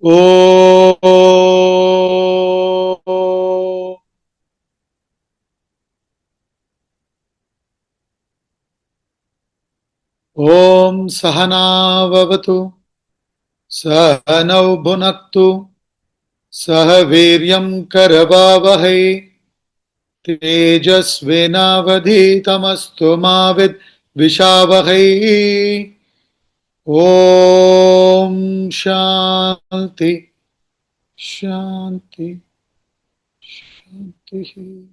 Om Sahana Vavatu Sahanau Bhunaktu Sahaviryam Karavavahai Tejasvinavadhitamastu Mavid Vishavahai. Om Shanti Shanti Shanti.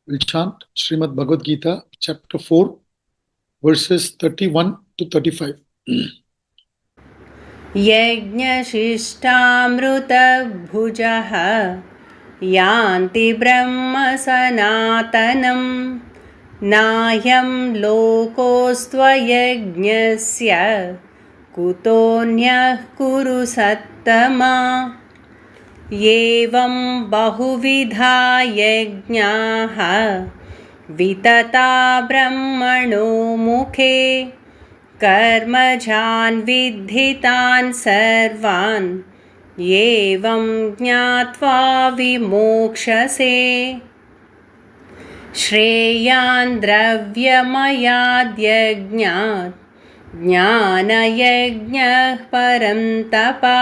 We'll chant Srimad Bhagavad Gita, chapter 4, verses 31 to 35. यज्ञशिष्टामृतभुजः यान्ति ब्रह्म सनातनं नायं लोकोऽस्त्वयज्ञस्य कुतोऽन्यः कुरु सत्तमा एवं बहुविधा यज्ञाः वितता ब्रह्मणो मुखे कर्मजान् विद्धितान् सर्वान् एवं ज्ञात्वा विमोक्षसे श्रेयान् द्रव्यमयाद्यज्ञात् ज्ञानयज्ञः परन्तपा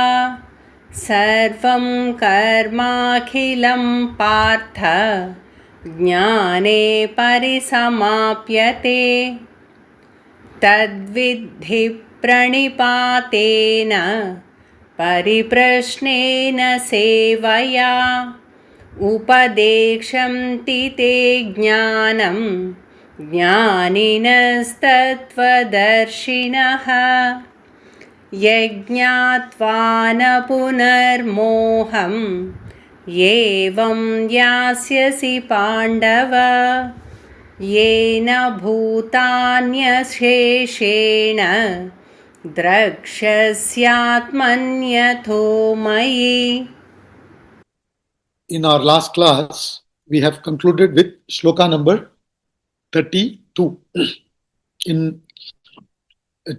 सर्वं कर्माखिलं पार्थ ज्ञाने परिसमाप्यते तद्विद्धि प्रणिपातेन परिप्रश्नेन सेवया उपदेक्षन्ति ते ज्ञानं ज्ञानिनस्तत्त्वदर्शिनः यज्ञात्वा न पुनर्मोहम् एवं यास्यसि पाण्डव येन भूतान्यशेषेण द्रक्ष्यस्यात्मन्यथो मयि. In our last class, we have concluded with shloka number 32.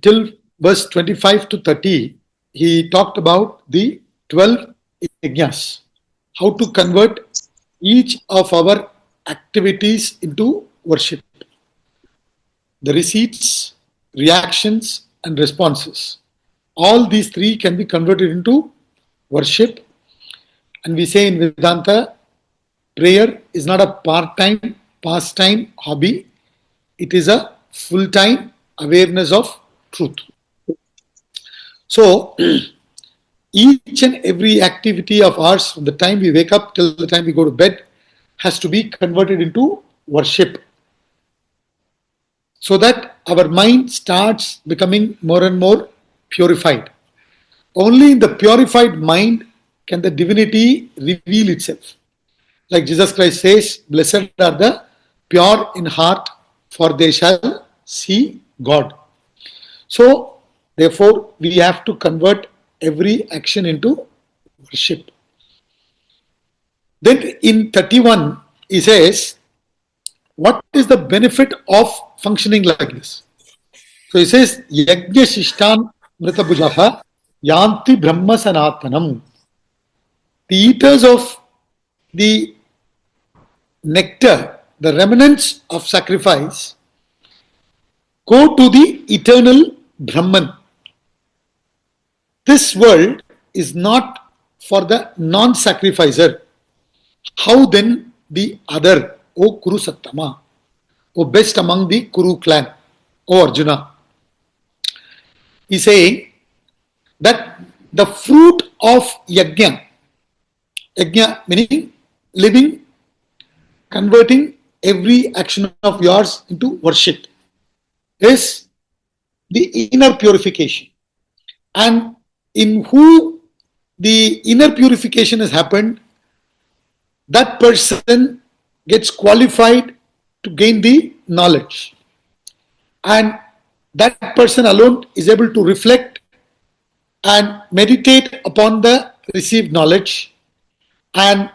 Till verse 25 to 30, he talked about the 12 yajnas, how to convert each of our activities into worship. The receipts, reactions, and responses. All these three can be converted into worship. And we say in Vedanta, prayer is not a part-time, pastime hobby. It is a full-time awareness of truth. So, each and every activity of ours, from the time we wake up till the time we go to bed, has to be converted into worship, so that our mind starts becoming more and more purified. Only in the purified mind can the divinity reveal itself. Like Jesus Christ says, blessed are the pure in heart, for they shall see God. So, therefore, we have to convert every action into worship. Then in 31, he says, what is the benefit of functioning like this? So he says, Yajna Shishtan Mritabhujaha Yanti Brahma Sanatanam. The eaters of the nectar, the remnants of sacrifice, go to the eternal Brahman. This world is not for the non-sacrificer. How then the other, O Kuru Sattama, O best among the Kuru clan, O Arjuna? He is saying that the fruit of yajna meaning living, converting every action of yours into worship, is the inner purification. And in who the inner purification has happened, that person gets qualified to gain the knowledge. And that person alone is able to reflect and meditate upon the received knowledge and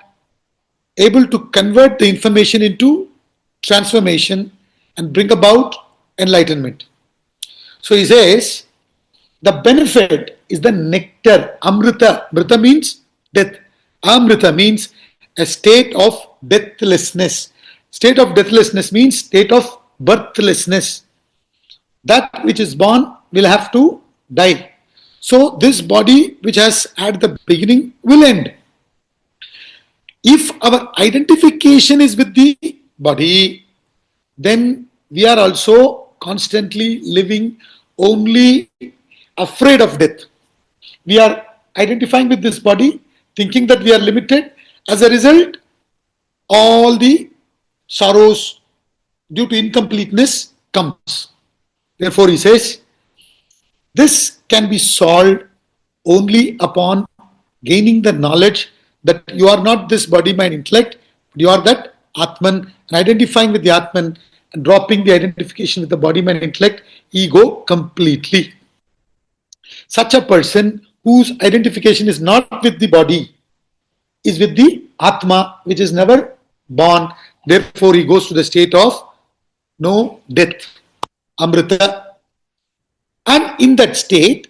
able to convert the information into transformation and bring about enlightenment. So he says the benefit is the nectar. Amrita. Mrita means death. Amrita means a state of deathlessness. State of deathlessness means state of birthlessness. That which is born will have to die. So this body which has at the beginning will end. If our identification is with the body, then we are also constantly living only afraid of death. We are identifying with this body, thinking that we are limited. As a result, all the sorrows due to incompleteness comes. Therefore, he says, this can be solved only upon gaining the knowledge that you are not this body, mind, intellect, but you are that Atman, and identifying with the Atman and dropping the identification with the body, mind, intellect, ego completely. Such a person whose identification is not with the body, is with the Atma, which is never born. Therefore, he goes to the state of no death, Amrita. And in that state,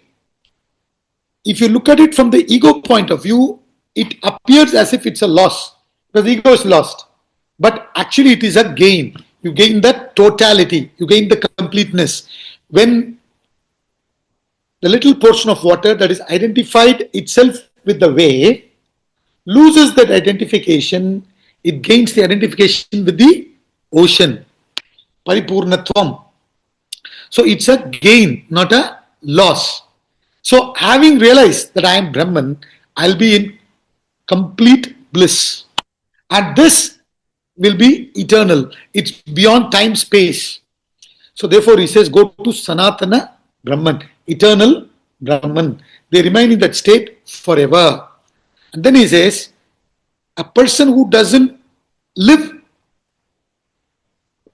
if you look at it from the ego point of view, it appears as if it's a loss, because the ego is lost. But actually, it is a gain. You gain that totality, you gain the completeness. When the little portion of water that is identified itself with the wave loses that identification, it gains the identification with the ocean. Paripurnatvam. So it's a gain, not a loss. So having realized that I am Brahman, I'll be in complete bliss. And this will be eternal. It's beyond time, space. So therefore he says, go to Sanatana Brahman, eternal Brahman. They remain in that state forever. And then he says, a person who doesn't live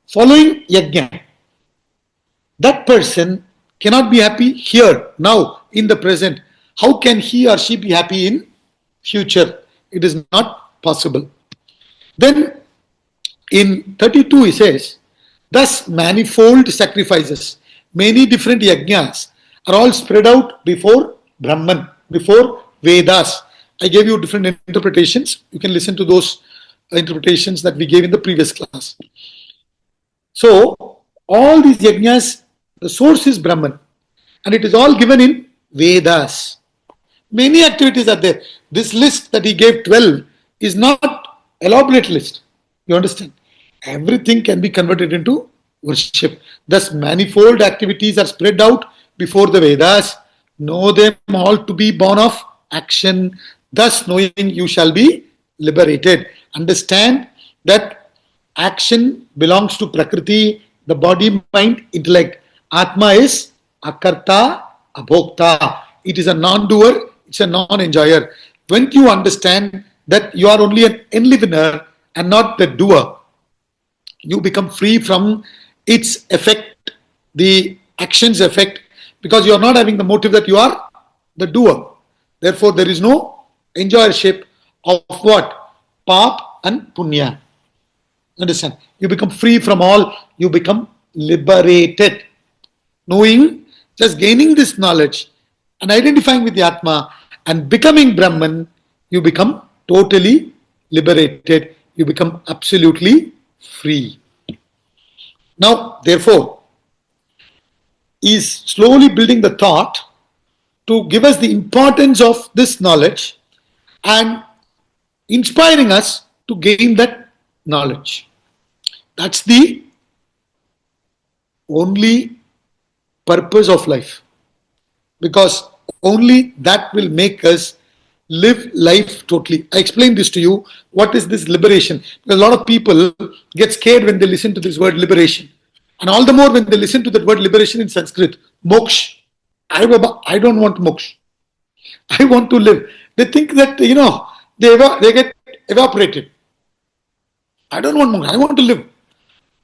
following yajna, that person cannot be happy here, now, in the present. How can he or she be happy in future? It is not possible. Then in 32 he says, thus manifold sacrifices, many different yajnas are all spread out before Brahman, before Vedas. I gave you different interpretations. You can listen to those interpretations that we gave in the previous class. So all these yajnas, the source is Brahman, and it is all given in Vedas. Many activities are there. This list that he gave 12 is not elaborate list. You understand? Everything can be converted into worship. Thus manifold activities are spread out before the Vedas. Know them all to be born of action. Thus knowing you shall be liberated. Understand that action belongs to Prakriti, the body, mind, intellect. Atma is akarta, abhokta. It is a non-doer, it's a non-enjoyer. When you understand that you are only an enlivener and not the doer, you become free from its effect, the action's effect, because you are not having the motive that you are the doer. Therefore, there is no enjoyership of what? Pap and punya. Understand? You become free from all, you become liberated. Knowing, just gaining this knowledge and identifying with the Atma and becoming Brahman, you become totally liberated. You become absolutely free. Now, therefore, he is slowly building the thought to give us the importance of this knowledge and inspiring us to gain that knowledge. That's the only purpose of life, because only that will make us live life totally. I explained this to you. What is this liberation? Because a lot of people get scared when they listen to this word liberation, and all the more when they listen to that word liberation in Sanskrit, moksha. I don't want moksha. I want to live. They think that they get evaporated. I don't want moksha. I want to live.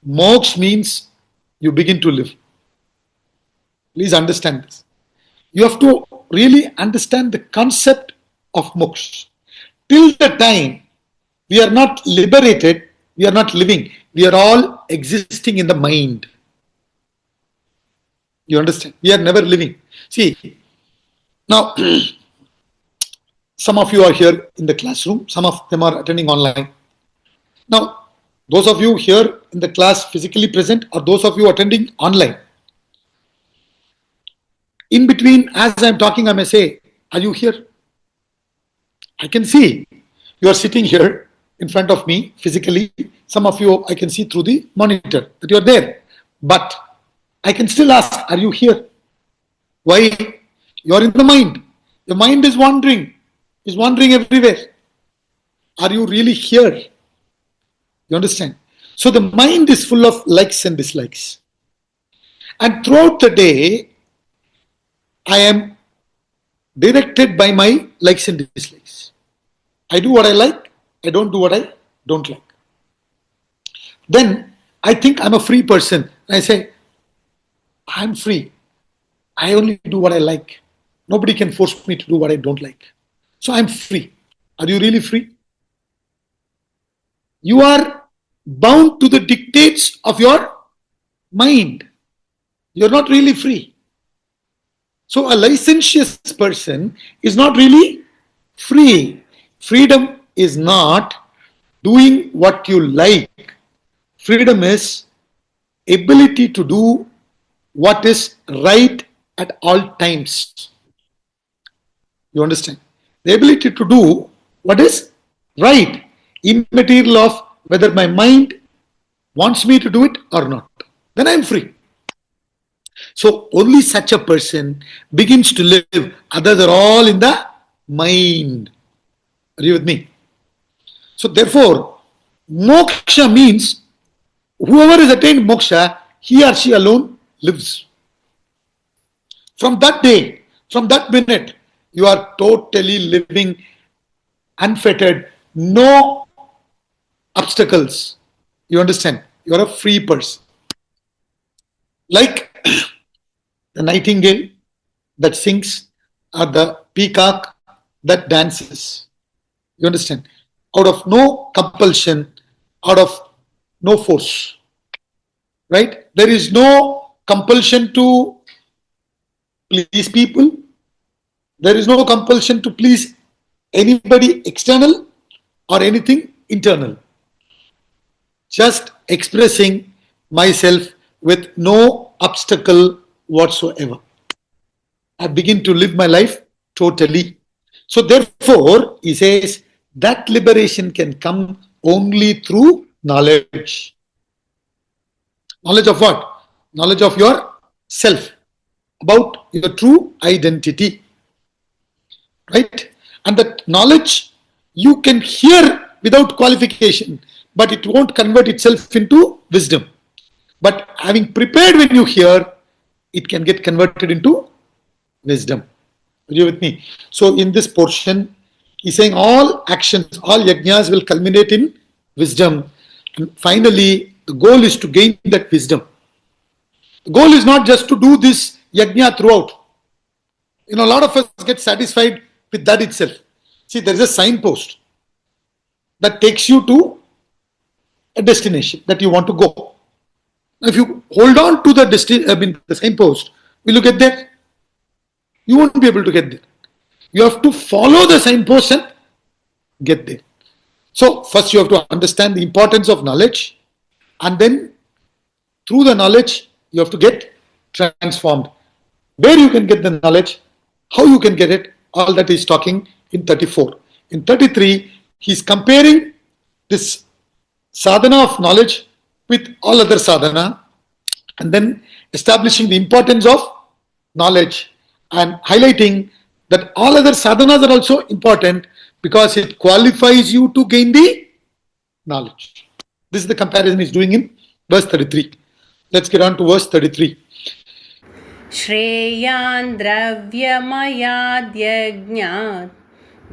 Moksha means you begin to live. Please understand this. You have to really understand the concept of moksha. Till the time we are not liberated, We are not living. We are all existing in the mind. You understand? We are never living. See, now some of you are here in the classroom, some of them are attending online. Now, those of you here in the class physically present, or those of you attending online, in between, as I'm talking, I may say, are you here? I can see you are sitting here in front of me physically. Some of you I can see through the monitor that you are there. But I can still ask, are you here? Why? You are in the mind. Your mind is wandering everywhere. Are you really here? You understand? So the mind is full of likes and dislikes. And throughout the day, I am directed by my likes and dislikes. I do what I like, I don't do what I don't like. Then I think I'm a free person. I say, I'm free. I only do what I like. Nobody can force me to do what I don't like. So I'm free. Are you really free? You are bound to the dictates of your mind. You're not really free. So a licentious person is not really free. Freedom is not doing what you like. Freedom is ability to do what is right at all times. You understand? The ability to do what is right, immaterial of whether my mind wants me to do it or not. Then I'm free. So only such a person begins to live. Others are all in the mind. Are you with me? So therefore, moksha means whoever has attained moksha, he or she alone lives. From that day, from that minute, you are totally living unfettered, no obstacles. You understand? You are a free person. Like the nightingale that sings or the peacock that dances. You understand? Out of no compulsion, out of no force. Right? There is no compulsion to please people. There is no compulsion to please anybody external or anything internal. Just expressing myself with no obstacle whatsoever. I begin to live my life totally. So therefore, he says that liberation can come only through knowledge. Knowledge of what? Knowledge of your self, about your true identity. Right? And that knowledge you can hear without qualification, but it won't convert itself into wisdom. But having prepared when you hear, it can get converted into wisdom. Are you with me? So in this portion, he's saying all actions, all yajnas will culminate in wisdom. And finally, the goal is to gain that wisdom. The goal is not just to do this yajna throughout. A lot of us get satisfied with that itself. See, there is a signpost that takes you to a destination that you want to go. If you hold on to the signpost, will you get there? You won't be able to get there. You have to follow the signpost and get there. So first you have to understand the importance of knowledge, and then through the knowledge you have to get transformed. Where you can get the knowledge, how you can get it, all that is talking in 34. In 33, he's comparing this sadhana of knowledge with all other sadhana, and then establishing the importance of knowledge and highlighting that all other sadhanas are also important because it qualifies you to gain the knowledge. This is the comparison he's doing in verse 33. Let's get on to verse 33. श्रेयान् द्रव्यमयाद्यज्ञात्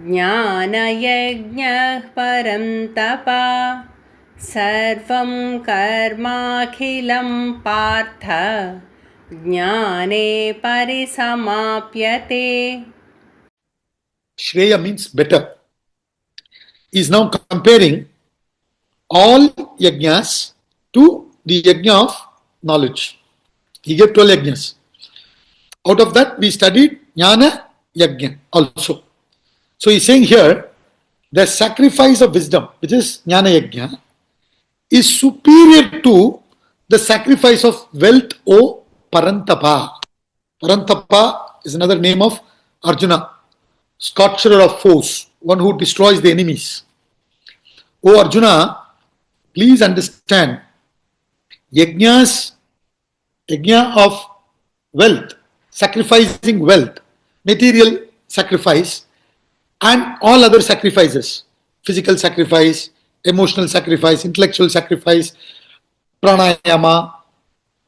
ज्ञानयज्ञः परन्तपा सर्वं कर्माखिलं पार्थ ज्ञाने परिसमाप्यते. Shreya means better. He is now comparing all yajnas to the yajna of knowledge. He gave 12 yajnas. Out of that, we studied jnana yajna also. So he's saying here, the sacrifice of wisdom, which is jnana yajna, is superior to the sacrifice of wealth, O Parantapa. Parantapa is another name of Arjuna, scorcher of foes, one who destroys the enemies. O Arjuna, please understand, yajna of wealth, sacrificing wealth, material sacrifice, and all other sacrifices, physical sacrifice, emotional sacrifice, intellectual sacrifice, pranayama,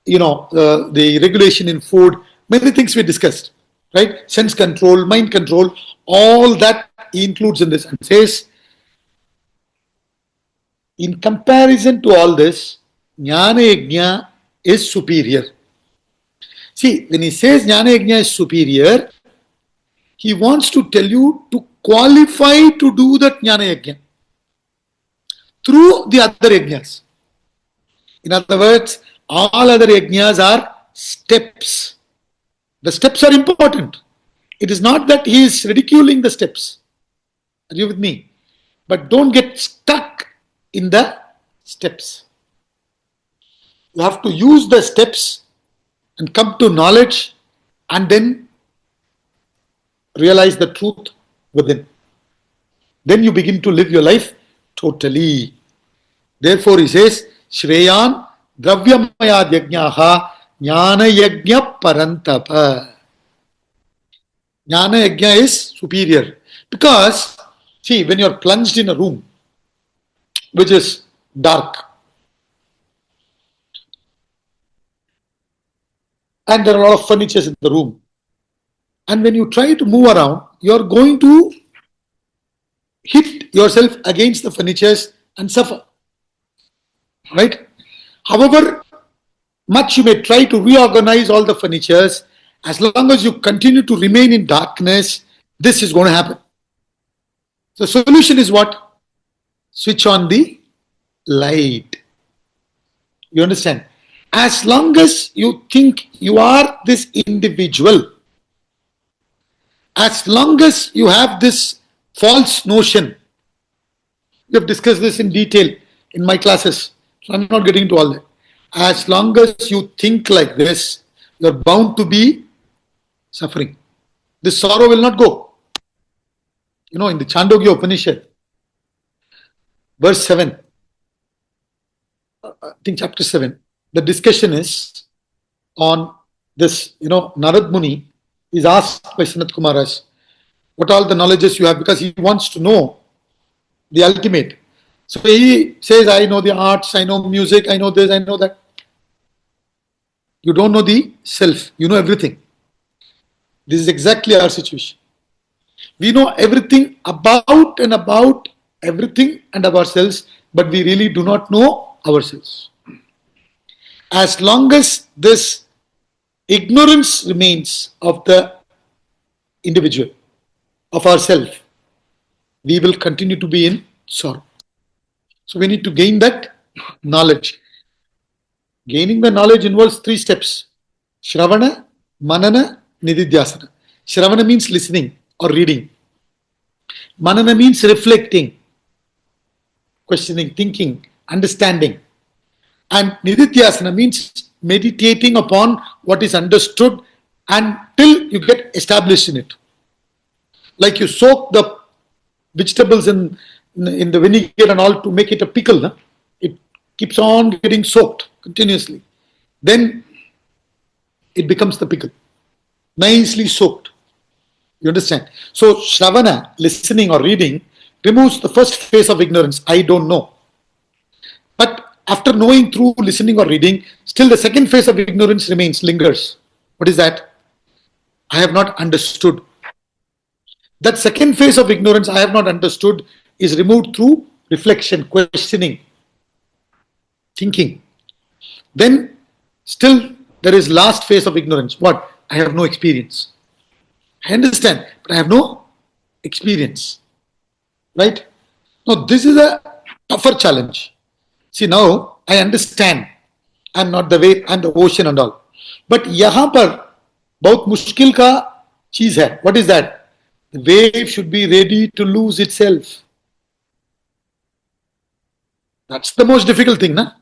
the regulation in food, many things we discussed, right? Sense control, mind control, all that he includes in this and says, in comparison to all this, jnana yajna is superior. See, when he says jnana yajna is superior, he wants to tell you to qualify to do that jnana yajna through the other yajnas. In other words, all other yajnas are steps. The steps are important. It is not that he is ridiculing the steps. Are you with me? But don't get stuck in the steps. You have to use the steps and come to knowledge and then realize the truth within. Then you begin to live your life totally. Therefore he says, Shreyan Dravyamayad Yajnaha Jnana Yajna Parantapa. Jnana Yajna is superior. Because, see, when you are plunged in a room which is dark, and there are a lot of furnitures in the room, and when you try to move around, you are going to hit yourself against the furnitures and suffer. Right? However much you may try to reorganize all the furnitures, as long as you continue to remain in darkness, this is going to happen. The solution is what? Switch on the light. You understand? As long as you think you are this individual, as long as you have this false notion, we have discussed this in detail in my classes, so I'm not getting into all that. As long as you think like this, you're bound to be suffering. This sorrow will not go. In the Chandogya Upanishad, verse 7, I think chapter 7, the discussion is on this, Narad Muni is asked by Sanat Kumaras, what all the knowledges you have, because he wants to know the ultimate. So he says, I know the arts, I know music, I know this, I know that. You don't know the self, you know everything. This is exactly our situation. We know everything about everything and of ourselves, but we really do not know ourselves. As long as this ignorance remains of the individual, of ourself, we will continue to be in sorrow. So we need to gain that knowledge. Gaining the knowledge involves 3 steps. Shravana, Manana, Nididhyasana. Shravana means listening or reading. Manana means reflecting, questioning, thinking, understanding. And Nididhyasana means meditating upon what is understood until you get established in it. Like you soak the vegetables in the vinegar and all to make it a pickle. No? It keeps on getting soaked continuously. Then it becomes the pickle. Nicely soaked. You understand? So Shravana, listening or reading, removes the first phase of ignorance. I don't know. But after knowing through listening or reading, still the second phase of ignorance remains, lingers. What is that? I have not understood. That second phase of ignorance, I have not understood, is removed through reflection, questioning, thinking. Then still there is last phase of ignorance. What? I have no experience. I understand, but I have no experience. Right? Now this is a tougher challenge. See, now I understand. I'm not the wave, I'm the ocean and all. But यहाँ पर बहुत मुश्किल का चीज है. What is that? The wave should be ready to lose itself. That's the most difficult thing, na?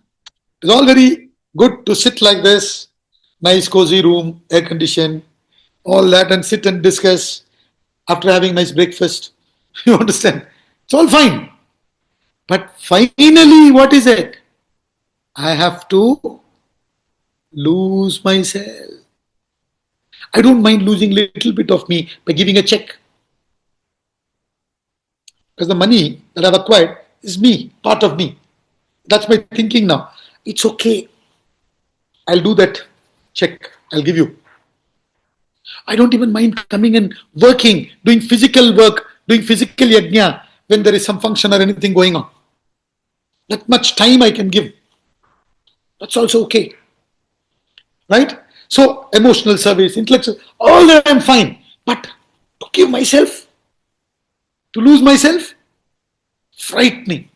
It's all very good to sit like this, nice cozy room, air conditioned, all that, and sit and discuss after having nice breakfast. You understand? It's all fine. But finally, what is it? I have to lose myself. I don't mind losing little bit of me by giving a check. Because the money that I've acquired is me, part of me. That's my thinking now. It's okay. I'll do that check. I'll give you. I don't even mind coming and working, doing physical work, doing physical yajna when there is some function or anything going on. That much time I can give. That's also okay. Right? So, emotional service, intellectual, all that I'm fine. But to give myself, to lose myself, frightening.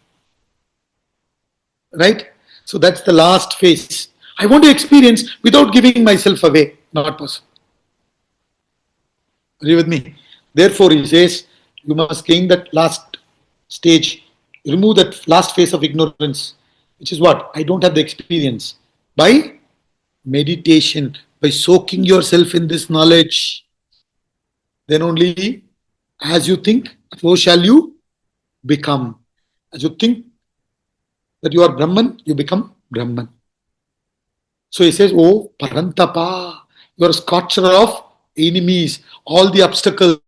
Right? So, that's the last phase. I want to experience without giving myself away. Not possible. Are you with me? Therefore, he says, you must gain that last stage, remove that last phase of ignorance, which is what? I don't have the experience. By meditation, by soaking yourself in this knowledge, then only as you think, so shall you become. As you think that you are Brahman, you become Brahman. So he says, oh, Parantapa, you are a scorcher of enemies, all the obstacles.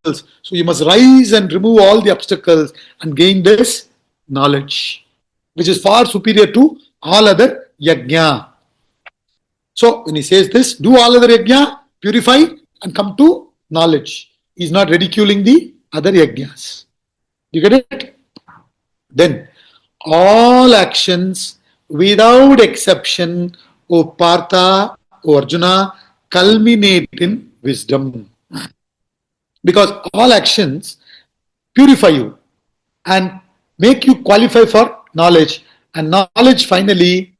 So you must rise and remove all the obstacles and gain this knowledge, which is far superior to all other yajna. So when he says this, do all other yajna, purify and come to knowledge. He's not ridiculing the other yajnas. You get it? Then all actions without exception, O Partha, O Arjuna, culminate in wisdom. Because all actions purify you and make you qualify for knowledge, and knowledge finally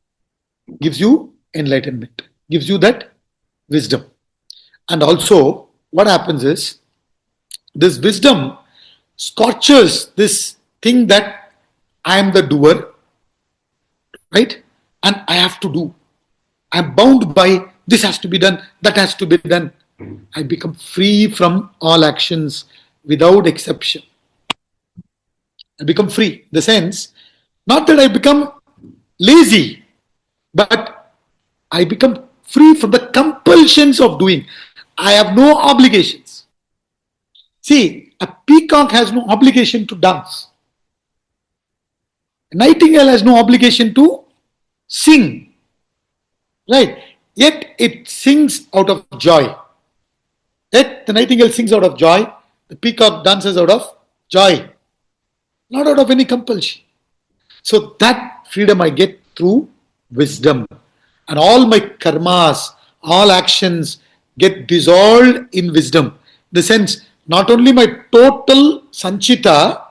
gives you enlightenment, gives you that wisdom. And also, what happens is this wisdom scorches this thing that I am the doer, right? And I have to do. I'm bound by this has to be done, that has to be done. I become free from all actions without exception. I become free. In the sense, not that I become lazy, but I become free from the compulsions of doing. I have no obligations. See, a peacock has no obligation to dance. A nightingale has no obligation to sing. Right? Yet it sings out of joy. Yet the nightingale sings out of joy. The peacock dances out of joy. Not out of any compulsion. So that freedom I get through wisdom. And all my karmas, all actions get dissolved in wisdom. In the sense, not only my total sanchita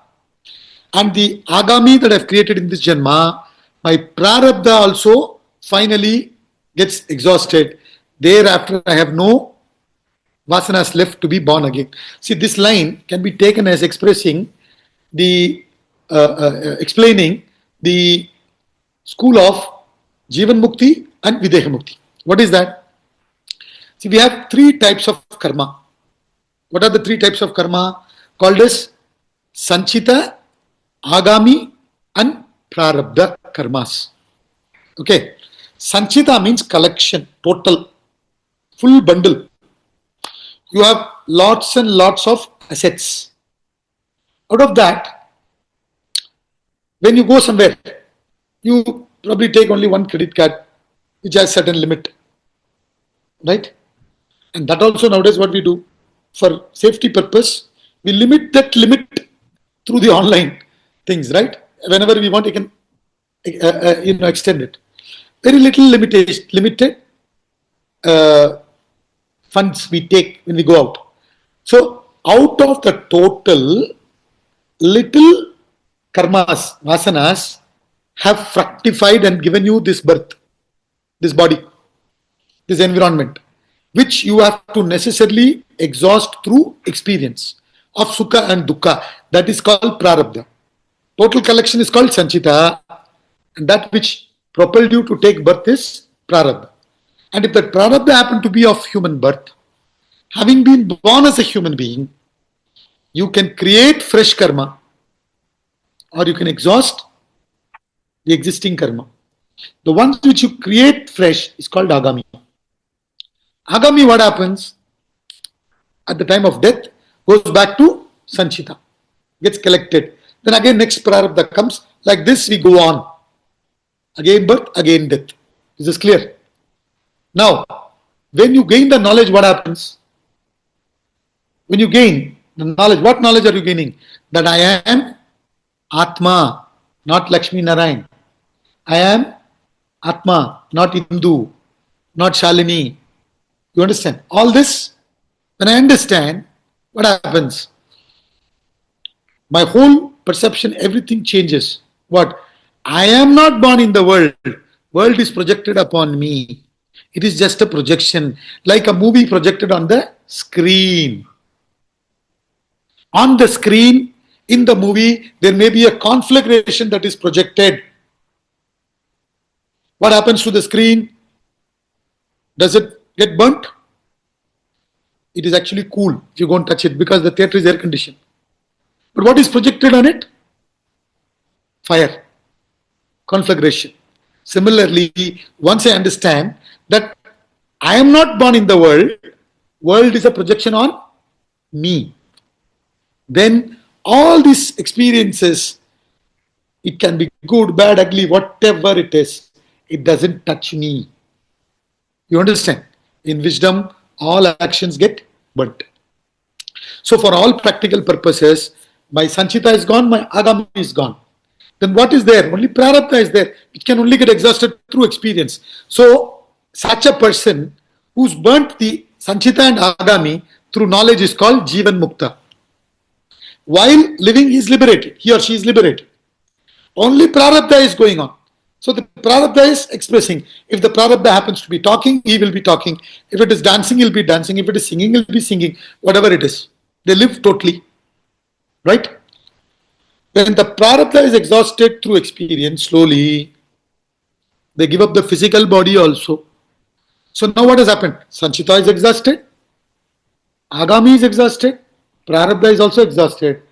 and the agami that I've created in this janma, my prarabdha also finally gets exhausted. Thereafter, I have no vasanas left to be born again. See, this line can be taken as expressing the explaining the school of Jivan Mukti and Videha Mukti. What is that? See, we have three types of karma. What are the three types of karma? Called as Sanchita, Agami, and Prarabdha karmas. Okay. Sanchita means collection, total, full bundle. You have lots and lots of assets. Out of that, when you go somewhere, you probably take only one credit card, which has certain limit. Right? And that also nowadays what we do, for safety purpose, we limit that limit through the online things, right? Whenever we want, you can extend it. Very little limited funds we take when we go out. So out of the total, little karmas, vasanas, have fructified and given you this birth, this body, this environment, which you have to necessarily exhaust through experience of sukha and dukkha. That is called prarabdha. Total collection is called sanchita, and that which propelled you to take birth is prarabdha. And if that prarabdha happened to be of human birth, having been born as a human being, you can create fresh karma or you can exhaust the existing karma. The ones which you create fresh is called agami. Agami, what happens at the time of death, goes back to sanchita, gets collected. Then again next prarabdha comes. Like this we go on. Again birth, again death. Is this clear? Now, when you gain the knowledge, what happens? When you gain the knowledge, what knowledge are you gaining? That I am Atma, not Lakshmi Narayan. I am Atma, not Hindu, not Shalini. You understand? All this, when I understand, what happens? My whole perception, everything changes. What? I am not born in the world. World is projected upon me. It is just a projection, like a movie projected on the screen. On the screen, in the movie, there may be a conflagration that is projected. What happens to the screen? Does it get burnt? It is actually cool if you go and touch it because the theatre is air conditioned. But what is projected on it? Fire, conflagration. Similarly, once I understand that I am not born in the world, world is a projection on me, then all these experiences, it can be good, bad, ugly, whatever it is, it doesn't touch me. You understand? In wisdom, all actions get burnt. So for all practical purposes, my sanchita is gone, my agami is gone. Then what is there? Only prarabdha is there, which can only get exhausted through experience. So such a person who's burnt the sanchita and agami through knowledge is called jivan mukta. While living, he is liberated. He or she is liberated. Only prarabdha is going on. So the prarabdha is expressing. If the prarabdha happens to be talking, he will be talking. If it is dancing, he'll be dancing. If it is singing, he'll be singing. Whatever it is. They live totally. Right? When the prarabdha is exhausted through experience, slowly, they give up the physical body also. So now what has happened? Sanchita is exhausted. Agami is exhausted. Prarabdha is also exhausted.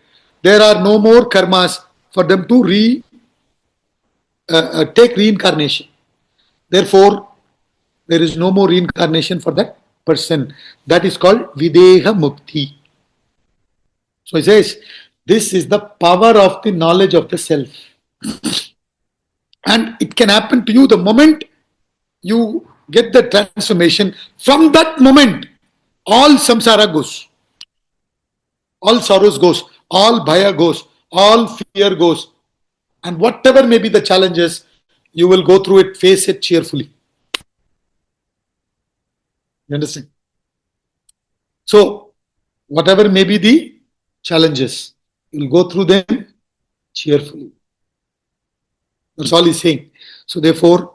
There are no more karmas for them to take reincarnation. Therefore, there is no more reincarnation for that person. That is called videha mukti. So he says, this is the power of the knowledge of the self. And it can happen to you the moment you get the transformation. From that moment, all samsara goes. All sorrows goes. All bhaya goes. All fear goes. And whatever may be the challenges, you will go through it, face it cheerfully. You understand? So, whatever may be the challenges, you will go through them cheerfully. That's all he's saying. So, therefore,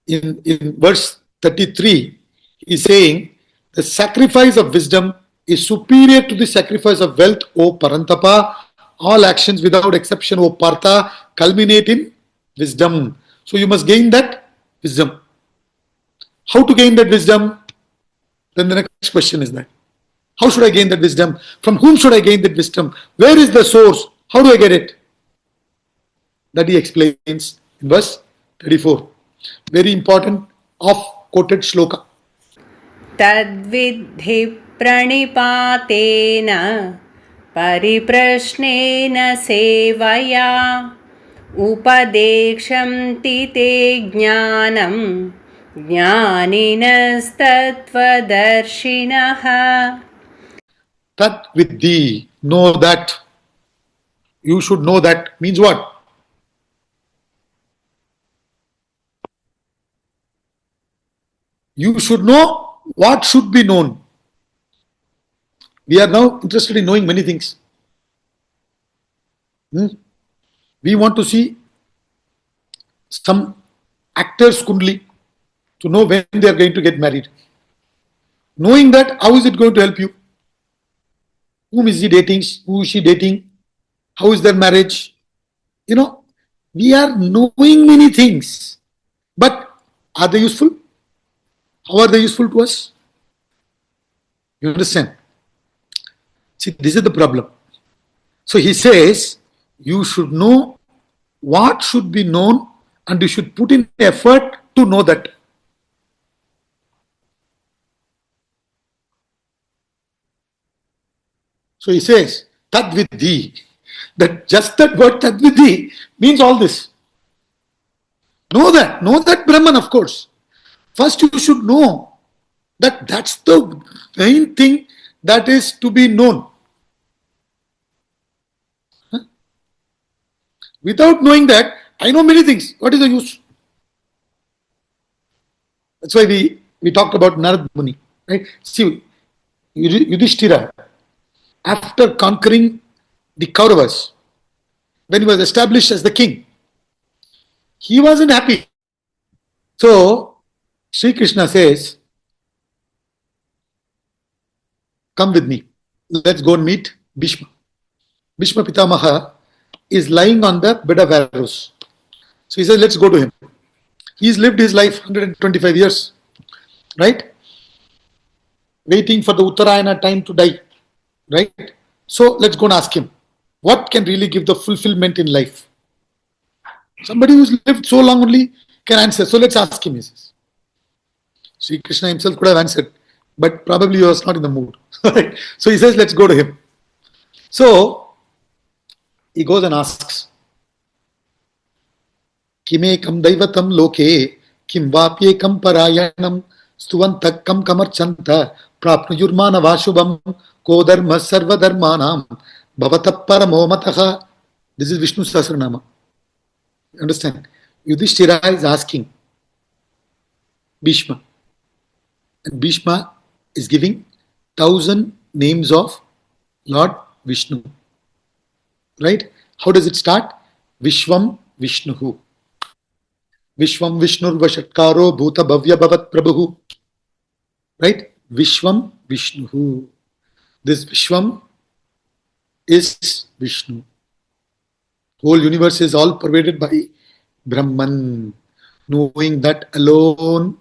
in verse 33, he's saying the sacrifice of wisdom is superior to the sacrifice of wealth, O Parantapa. All actions without exception, O Partha, culminate in wisdom. So you must gain that wisdom. How to gain that wisdom? Then the next question is that. How should I gain that wisdom? From whom should I gain that wisdom? Where is the source? How do I get it? That he explains in verse 34. Very important, oft quoted shloka. तद्विद्धि प्रणिपातेन परिप्रश्नेन सेवया उपदेक्षन्ति ते ज्ञानं ज्ञानिनस्तत्त्वदर्शिनः. Tat viddhi, know that. You should know that. Means what? You should know what should be known. We are now interested in knowing many things. We want to see some actors kundli to know when they are going to get married. Knowing that, how is it going to help you? Whom is he dating? Who is she dating? How is their marriage? We are knowing many things, but are they useful? How are they useful to us? You understand? See, this is the problem. So he says, you should know what should be known and you should put in effort to know that. So he says, Tad Vidhi. That word Tad Vidhi means all this. Know that Brahman, of course. First you should know that that's the main thing that is to be known. Without knowing that, I know many things. What is the use? That's why we talked about Narad Muni. Right? See, Yudhishthira, after conquering the Kauravas, when he was established as the king, he wasn't happy. So, Sri Krishna says, come with me. Let's go and meet Bhishma. Bhishma Pitamaha is lying on the bed of arrows. So he says, let's go to him. He's lived his life 125 years, right? Waiting for the Uttarayana time to die, right? So let's go and ask him, what can really give the fulfillment in life? Somebody who's lived so long only can answer. So let's ask him, he says. Sri Krishna himself could have answered, but probably he was not in the mood. Right? So he says, let's go to him. So he goes and asks, Kimekam daivatam loke, kim vapyekam parayanam, stuvantakam kamarchanta, prapnuyurmana vashubam, kodharma sarvadharmanam, bhavata paramo mataha. This is Vishnu Sahasranama. Understand? Yudhishthira is asking Bhishma. And Bhishma is giving 1,000 names of Lord Vishnu. Right? How does it start? Vishwam Vishnuhu. Vishwam Vishnur Vashatkaro Bhuta Bhavya Bhavat Prabhu. Right? Vishwam Vishnuhu. This Vishwam is Vishnu. Whole universe is all pervaded by Brahman. Knowing that alone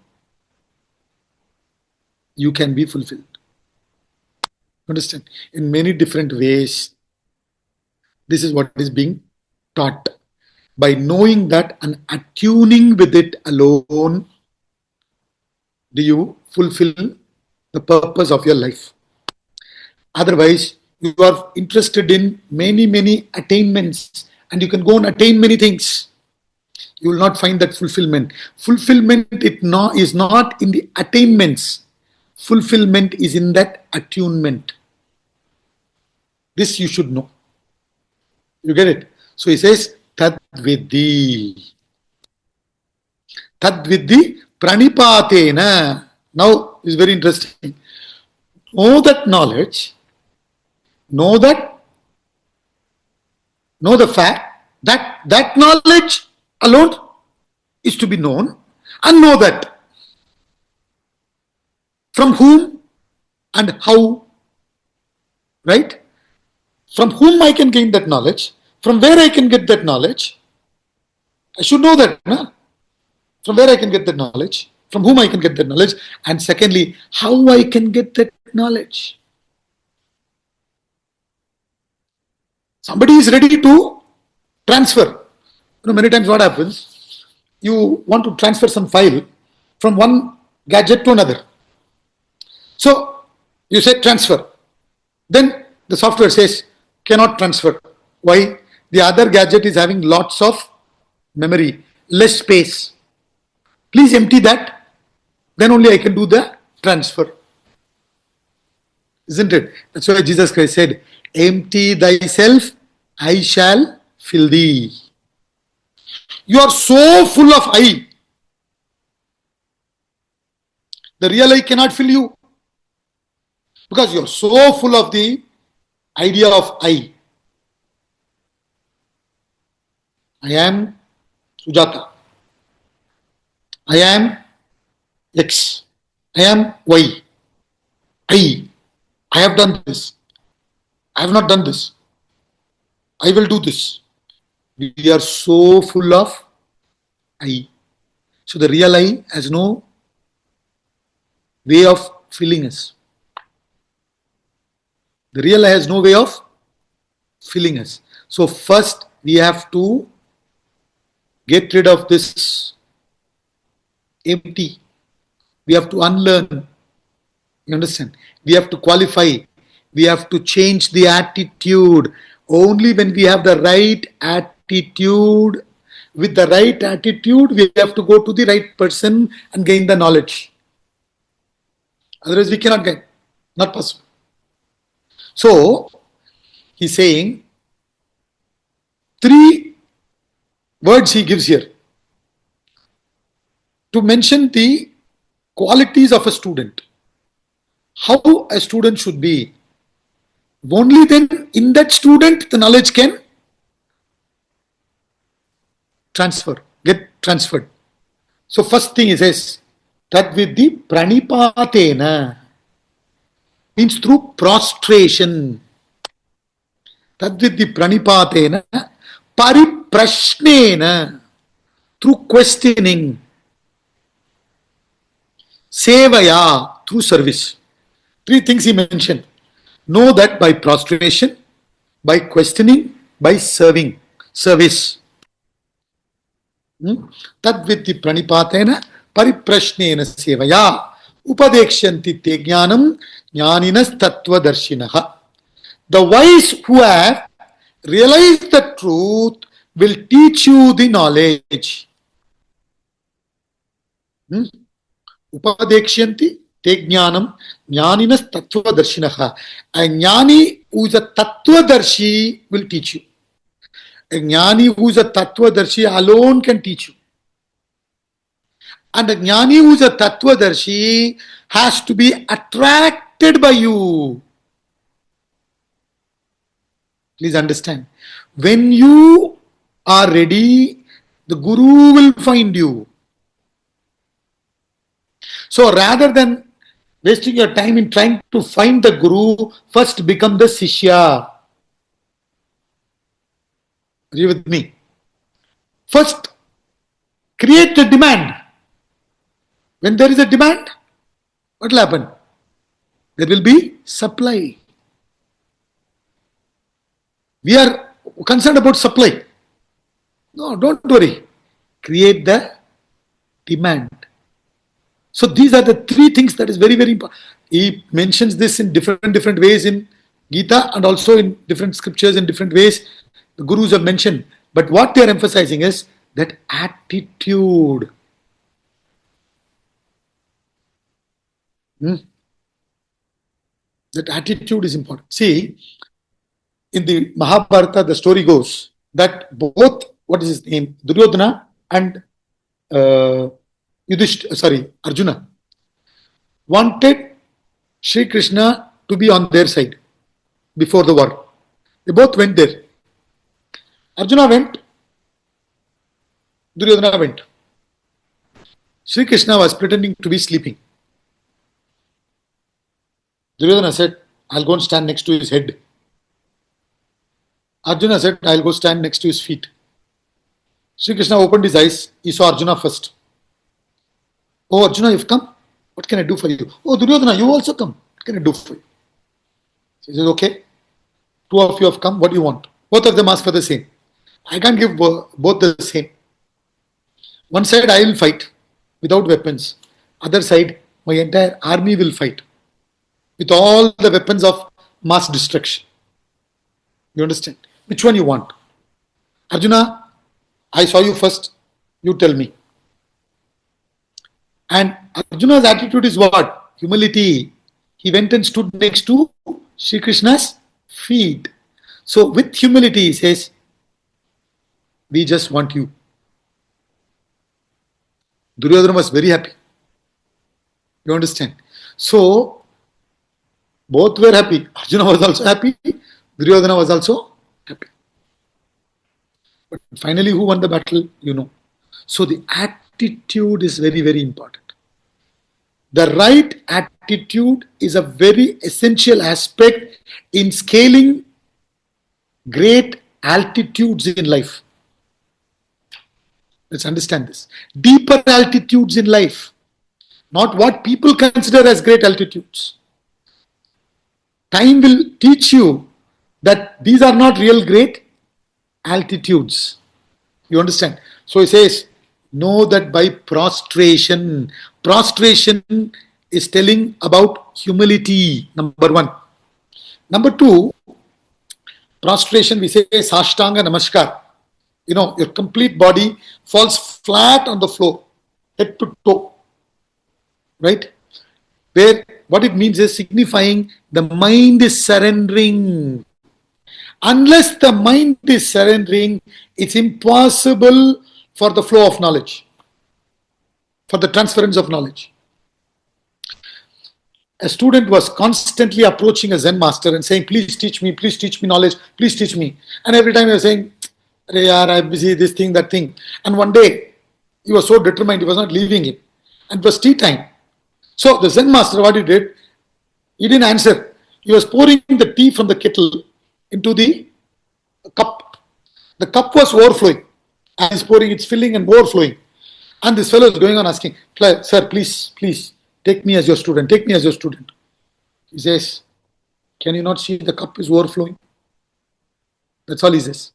you can be fulfilled. Understand? In many different ways. This is what is being taught. By knowing that and attuning with it alone, do you fulfill the purpose of your life. Otherwise, you are interested in many attainments and you can go and attain many things. You will not find that fulfillment. Fulfillment is not in the attainments. Fulfillment is in that attunement. This you should know. You get it? So he says, Tad Vidhi. Tad Vidhi Pranipatena. Now is very interesting. Know that knowledge, know the fact that that knowledge alone is to be known, and know that from whom and how, right? From whom I can gain that knowledge, from where I can get that knowledge. I should know that, no? From where I can get that knowledge, from whom I can get that knowledge, and secondly, how I can get that knowledge. Somebody is ready to transfer. Many times what happens, you want to transfer some file from one gadget to another. So you say transfer. Then the software says cannot transfer. Why? The other gadget is having lots of memory, less space. Please empty that. Then only I can do the transfer. Isn't it? That's why Jesus Christ said, empty thyself, I shall fill thee. You are so full of I. The real I cannot fill you. Because you are so full of the idea of I. I am Sujata. I am X. I am Y. I have done this. I have not done this. I will do this. We are so full of I. So the real I has no way of filling us. The real I has no way of filling us. So first we have to get rid of this empty. We have to unlearn. You understand? We have to qualify. We have to change the attitude. Only when we have the right attitude, with the right attitude, we have to go to the right person and gain the knowledge. Otherwise, we cannot gain. Not possible. So, he's saying three words he gives here to mention the qualities of a student. How a student should be. Only then in that student the knowledge can get transferred. So first thing he says, that with the pranipatena, means through prostration. That with the pranipatena, pariprashnena, through questioning, sevaya, through service. Three things he mentioned. Know that by prostration, by questioning, by service. Tadvitti pranipatena pariprashnena sevaya upadekshanti te jnanam jnaninas tattvadarshinaha. The wise who have realized the truth will teach you the knowledge. Upadekshanti te jnanam jnaninas tattvadarshinaha. A jnani who is a tattvadarshi will teach you. A Gnani who is a Tattvadarshi alone can teach you. And a Gnani who is a Tattvadarshi has to be attracted by you. Please understand. When you are ready, the Guru will find you. So rather than wasting your time in trying to find the Guru, first become the Sishya. Are you with me? First, create the demand. When there is a demand, what will happen? There will be supply. We are concerned about supply. No, don't worry. Create the demand. So these are the three things that is very, very important. He mentions this in different ways in Gita and also in different scriptures in different ways. The Gurus have mentioned. But what they are emphasizing is that attitude. That attitude is important. See, in the Mahabharata, the story goes that both, what is his name, Duryodhana and Arjuna wanted Sri Krishna to be on their side before the war. They both went there. Arjuna went, Duryodhana went. Sri Krishna was pretending to be sleeping. Duryodhana said, I'll go and stand next to his head. Arjuna said, I'll go stand next to his feet. Sri Krishna opened his eyes. He saw Arjuna first. Oh, Arjuna, you've come. What can I do for you? Oh, Duryodhana, you also come. What can I do for you? He says, okay. Two of you have come. What do you want? Both of them ask for the same. I can't give both the same. One side I will fight without weapons. Other side, my entire army will fight with all the weapons of mass destruction. You understand? Which one you want? Arjuna, I saw you first. You tell me. And Arjuna's attitude is what? Humility. He went and stood next to Sri Krishna's feet. So with humility he says, we just want you. Duryodhana was very happy. You understand? So both were happy. Arjuna was also happy. Duryodhana was also happy. But finally, who won the battle? You know. So the attitude is very, very important. The right attitude is a very essential aspect in scaling great altitudes in life. Let's understand this. Deeper altitudes in life, not what people consider as great altitudes. Time will teach you that these are not real great altitudes. You understand? So he says, know that by prostration is telling about humility, number one. Number two, prostration, we say Sashtanga Namaskar. Your complete body falls flat on the floor, head to toe, right? Where what it means is signifying the mind is surrendering. Unless the mind is surrendering, it's impossible for the flow of knowledge, for the transference of knowledge. A student was constantly approaching a Zen master and saying, please teach me knowledge, please teach me. And every time he was saying, yaar, I'm busy, this thing, that thing. And one day, he was so determined, he was not leaving it. And it was tea time. So the Zen master, what he did, he didn't answer. He was pouring the tea from the kettle into the cup. The cup was overflowing. And he's pouring, it's filling and overflowing. And this fellow is going on asking, sir, please, take me as your student, take me as your student. He says, can you not see the cup is overflowing? That's all he says.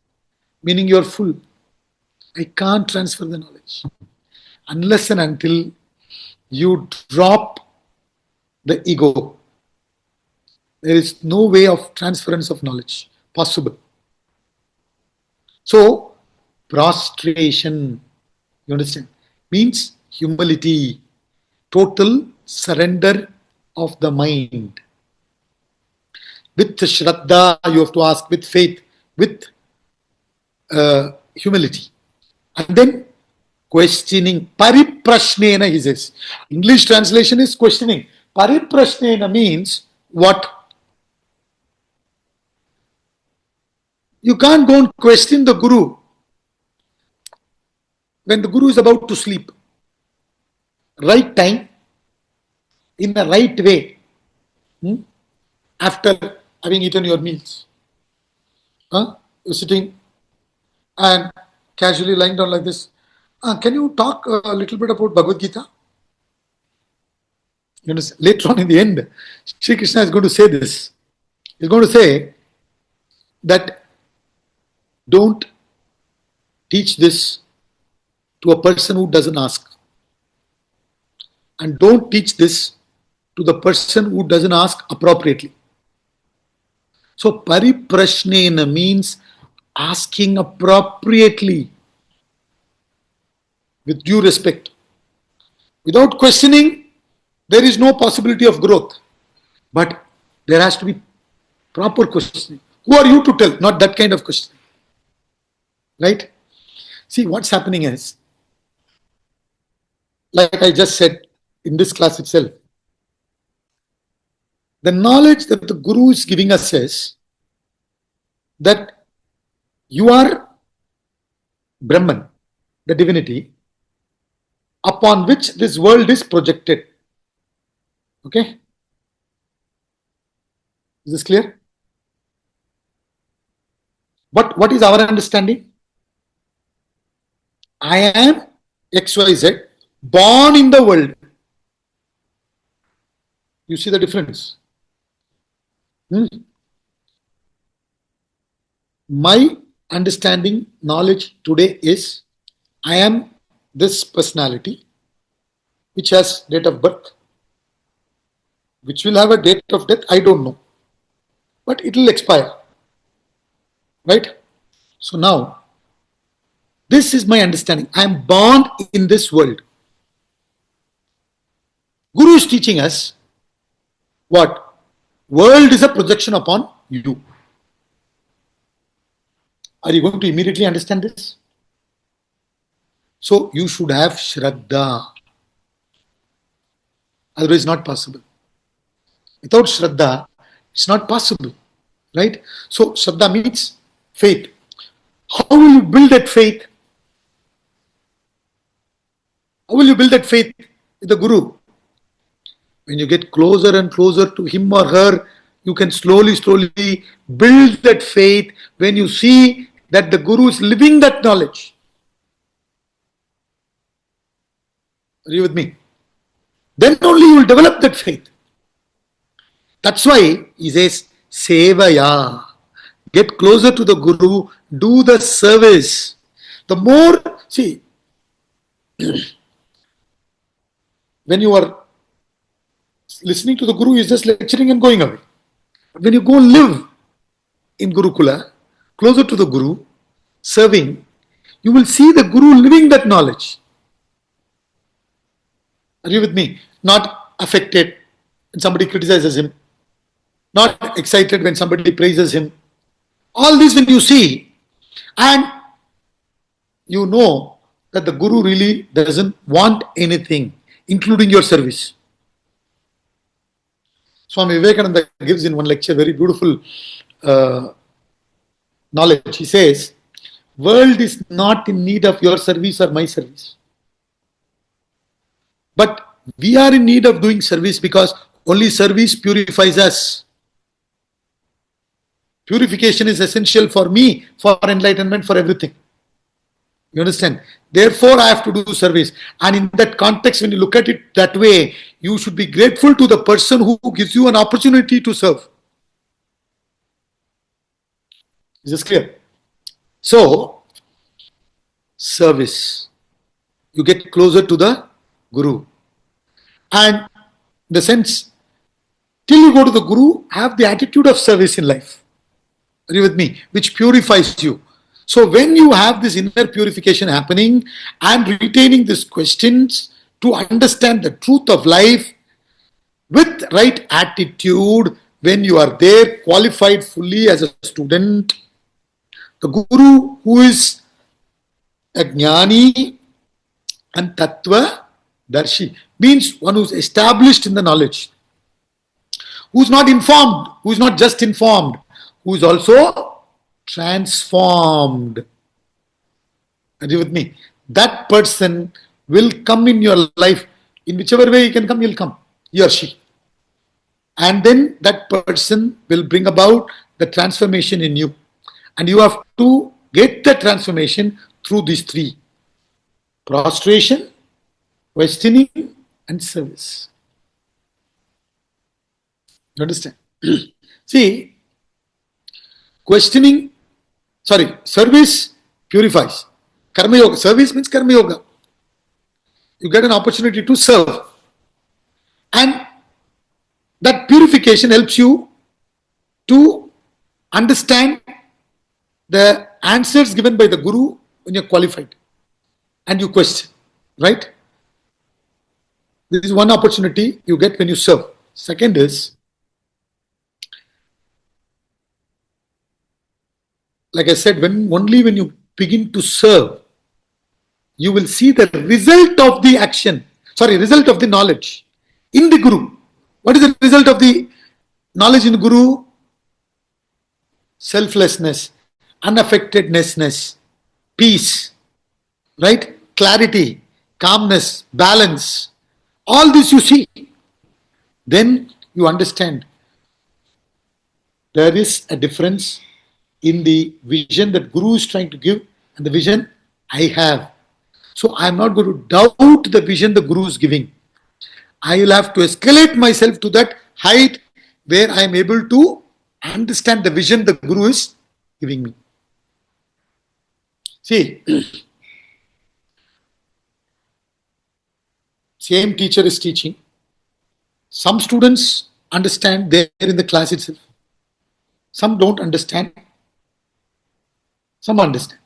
Meaning you're full. I can't transfer the knowledge. Unless and until you drop the ego, there is no way of transference of knowledge possible. So, prostration, you understand, means humility, total surrender of the mind. With Shraddha, you have to ask, with faith, with humility. And then questioning, pariprashnena, he says. English translation is questioning. Pariprashnena means what? You can't go and question the Guru when the Guru is about to sleep. Right time, in the right way, after having eaten your meals. You're sitting and casually lying down like this. Can you talk a little bit about Bhagavad Gita? You know, later on in the end, Sri Krishna is going to say this. He's going to say that don't teach this to a person who doesn't ask. And don't teach this to the person who doesn't ask appropriately. So pariprashnena means asking appropriately, with due respect. Without questioning, there is no possibility of growth. But there has to be proper questioning. Who are you to tell? Not that kind of questioning. Right? See, what's happening is, like I just said in this class itself, the knowledge that the Guru is giving us is that you are Brahman, the divinity, upon which this world is projected. Okay? Is this clear? But what is our understanding? I am XYZ, born in the world. You see the difference? My understanding, knowledge today is I am this personality which has date of birth, which will have a date of death, I don't know. But it will expire. Right? So now, this is my understanding. I am born in this world. Guru is teaching us what? World is a projection upon you. Are you going to immediately understand this? So you should have Shraddha. Otherwise, not possible. Without Shraddha, it's not possible. Right? So Shraddha means faith. How will you build that faith? How will you build that faith with the Guru? When you get closer and closer to him or her, you can slowly, slowly build that faith when you see that the Guru is living that knowledge. Are you with me? Then only you will develop that faith. That's why he says, Sevaya. Get closer to the Guru, do the service. The more, see, when you are listening to the Guru, is just lecturing and going away. When you go live in Gurukula, closer to the Guru, serving, you will see the Guru living that knowledge. Are you with me? Not affected when somebody criticizes him, not excited when somebody praises him. All this when you see, and you know that the Guru really doesn't want anything, including your service. Swami Vivekananda gives in one lecture very beautiful knowledge. He says, world is not in need of your service or my service. But we are in need of doing service because only service purifies us. Purification is essential for me, for enlightenment, for everything. You understand? Therefore, I have to do service. And in that context, when you look at it that way, you should be grateful to the person who gives you an opportunity to serve. Is this clear? So, service. You get closer to the Guru. And in the sense, till you go to the Guru, have the attitude of service in life. Are you with me? Which purifies you. So when you have this inner purification happening and retaining these questions to understand the truth of life with right attitude, when you are there qualified fully as a student, the Guru who is a Gnani and Tattva Darshi means one who is established in the knowledge, who is not informed, who is not just informed, who is also transformed. Are you with me? That person will come in your life in whichever way he can come, he'll come, he or she. And then that person will bring about the transformation in you. And you have to get the transformation through these three: prostration, questioning, and service. You understand? See, service purifies. Karma yoga. Service means karma yoga. You get an opportunity to serve. And that purification helps you to understand the answers given by the Guru when you're qualified. And you question. Right? This is one opportunity you get when you serve. Second is, like I said, only when you begin to serve, you will see the result of the action, result of the knowledge in the Guru. What is the result of the knowledge in Guru? Selflessness, unaffectedness, peace, right? Clarity, calmness, balance. All this you see. Then you understand there is a difference in the vision that Guru is trying to give and the vision I have. So I am not going to doubt the vision the Guru is giving. I will have to escalate myself to that height where I am able to understand the vision the Guru is giving me. See, same teacher is teaching. Some students understand there in the class itself. Some don't understand. Some understand.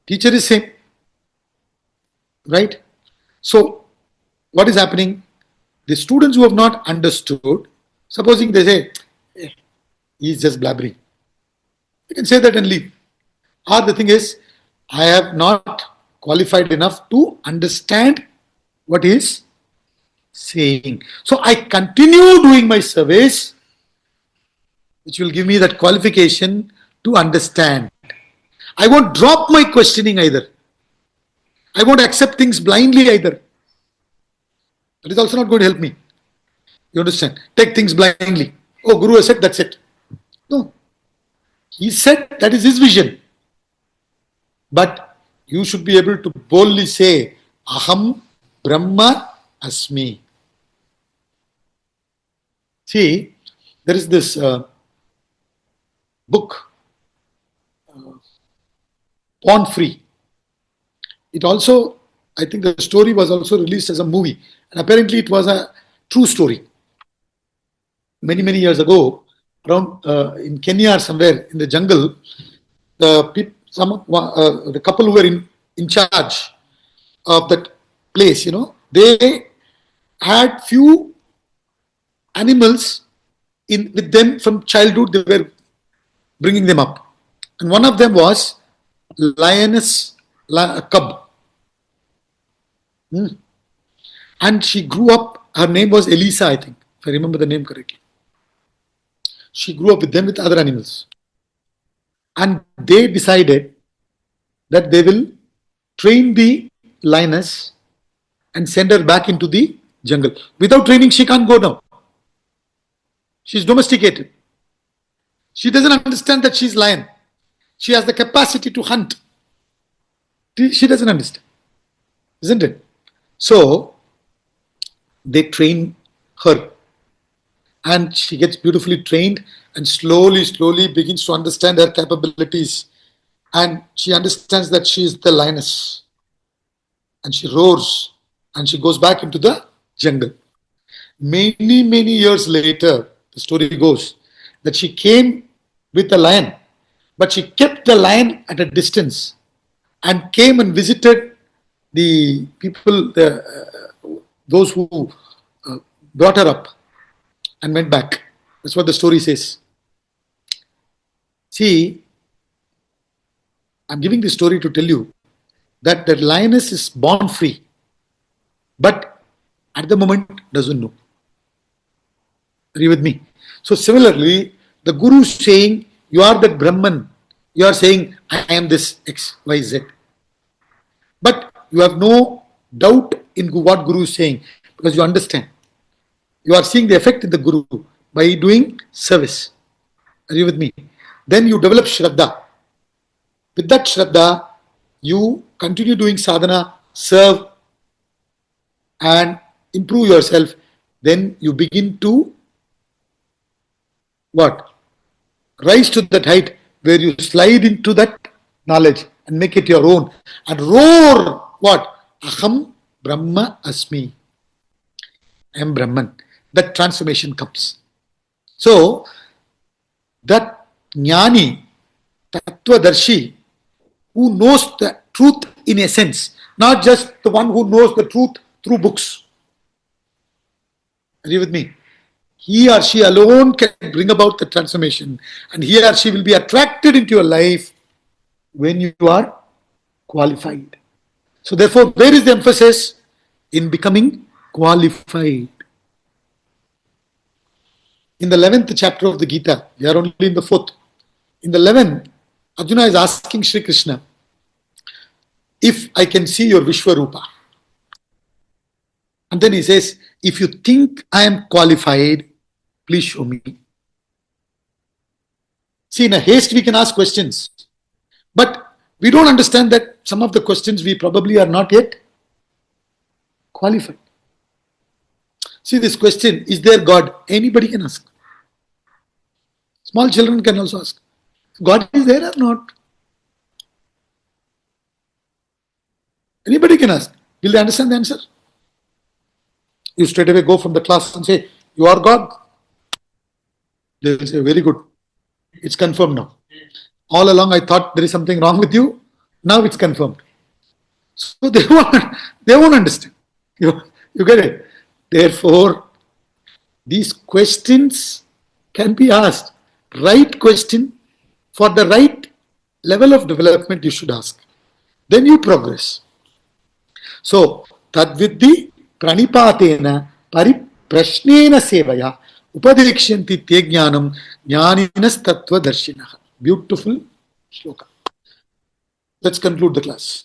Teacher is same. Right? So, what is happening? The students who have not understood, supposing they say, he is just blabbering. You can say that and leave. Or the thing is, I have not qualified enough to understand what he is saying. So I continue doing my service, which will give me that qualification to understand. I won't drop my questioning either. I won't accept things blindly either. That is also not going to help me. You understand? Take things blindly. Oh, Guru has said, that's it. No. He said that is his vision. But you should be able to boldly say, Aham Brahma Asmi. See, there is this book, Born Free. It also, I think the story was also released as a movie. And apparently it was a true story. Many years ago, around in Kenya or somewhere in the jungle, the couple who were in charge of that place, they had few animals with them from childhood. They were bringing them up, and one of them was lioness, a cub. And she grew up. Her name was Elisa, I think, if I remember the name correctly. She grew up with them with other animals, and they decided that they will train the lioness and send her back into the jungle. Without training, she can't go now. She's domesticated. She doesn't understand that she's lion. She has the capacity to hunt. She doesn't understand, isn't it? So they train her, and she gets beautifully trained and slowly begins to understand her capabilities, and she understands that she is the lioness, and she roars and she goes back into the jungle. Many years later, the story goes that she came with the lion, but she kept the lion at a distance and came and visited the people, those who brought her up, and went back. That's what the story says. See, I'm giving this story to tell you that the lioness is born free, but at the moment doesn't know. Are you with me? So similarly, the Guru is saying, you are that Brahman. You are saying, I am this X, Y, Z. But you have no doubt in what Guru is saying, because you understand. You are seeing the effect in the Guru by doing service. Are you with me? Then you develop Shraddha. With that Shraddha, you continue doing sadhana, serve, and improve yourself. Then you begin to what? Rise to that height where you slide into that knowledge and make it your own and roar what? Aham Brahma Asmi. I am Brahman. That transformation comes. So, that Gnani, Tattvadarshi, who knows the truth in essence, not just the one who knows the truth through books. Are you with me? He or she alone can bring about the transformation, and he or she will be attracted into your life when you are qualified. So therefore, where is the emphasis? In becoming qualified. In the 11th chapter of the Gita, we are only in the 4th. In the 11th, Arjuna is asking Sri Krishna, if I can see your Vishwarupa. And then he says, if you think I am qualified, please show me. See, in a haste we can ask questions, but we don't understand that some of the questions we probably are not yet qualified. See, this question, is there God? Anybody can ask. Small children can also ask, God is there or not? Anybody can ask. Will they understand the answer? You straight away go from the class and say, you are God. They will say, very good. It's confirmed now. All along I thought there is something wrong with you. Now it's confirmed. So they won't understand. You get it? Therefore, these questions can be asked. Right question for the right level of development you should ask. Then you progress. So, tadvidhi pranipatena pariprashnena sevaya upadekshanti te jnanam jnaninas tattva darshinaha. Beautiful shloka. Let's conclude the class.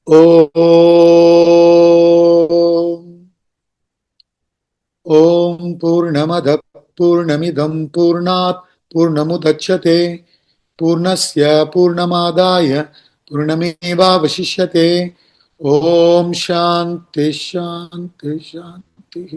ॐ पूर्णमदः पूर्णमिदं पूर्णात् पूर्णमुदच्यते पूर्णस्य पूर्णमादाय पूर्णमेवावशिष्यते ॐ शान्ति शान्ति शान्तिः